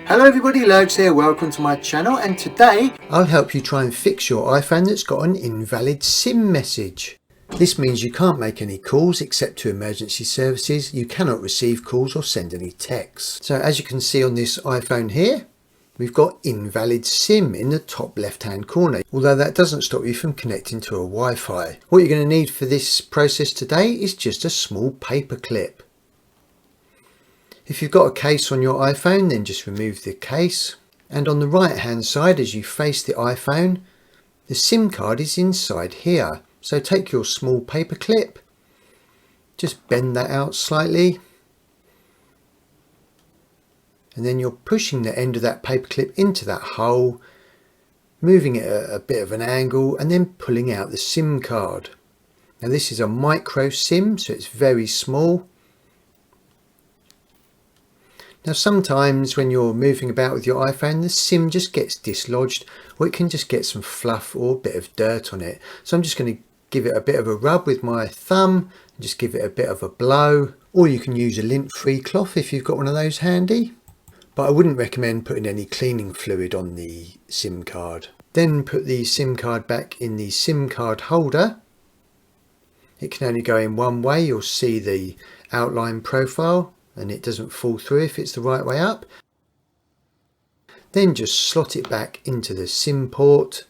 Hello everybody, Lurgs here, welcome to my channel, and today I'll help you try and fix your iPhone that's got an invalid SIM message. This means you can't make any calls except to emergency services, you cannot receive calls or send any texts. So as you can see on this iPhone here, we've got invalid SIM in the top left hand corner, although that doesn't stop you from connecting to a Wi-Fi. What you're going to need for this process today is just a small paper clip. If you've got a case on your iPhone, then just remove the case, and on the right hand side as you face the iPhone, the SIM card is inside here. So take your small paper clip, just bend that out slightly, and then you're pushing the end of that paper clip into that hole, moving it at a bit of an angle, and then pulling out the SIM card. Now this is a micro SIM, so it's very small. Now sometimes when you're moving about with your iPhone, the SIM just gets dislodged, or it can just get some fluff or a bit of dirt on it. So I'm just going to give it a bit of a rub with my thumb, and just give it a bit of a blow, or you can use a lint-free cloth if you've got one of those handy. But I wouldn't recommend putting any cleaning fluid on the SIM card. Then put the SIM card back in the SIM card holder. It can only go in one way. You'll see the outline profile, and it doesn't fall through if it's the right way up. Then just slot it back into the SIM port.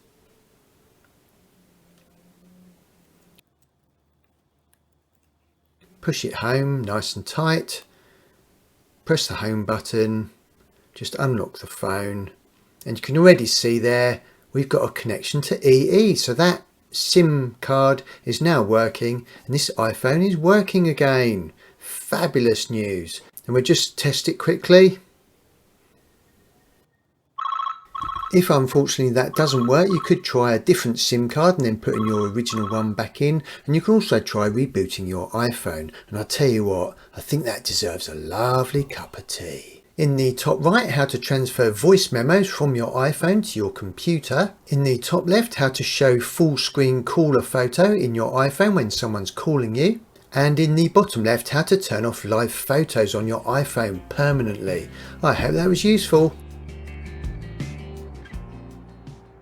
Push it home nice and tight. Press the home button. Just unlock the phone. And you can already see there we've got a connection to EE. So that SIM card is now working and this iPhone is working again. Fabulous news. And we'll just test it quickly. If unfortunately that doesn't work, you could try a different SIM card and then putting your original one back in. And you can also try rebooting your iPhone. And I'll tell you what, I think that deserves a lovely cup of tea. In the top right, how to transfer voice memos from your iPhone to your computer. In the top left, how to show full screen caller photo in your iPhone when someone's calling you. And in the bottom left, how to turn off live photos on your iPhone permanently. I hope that was useful.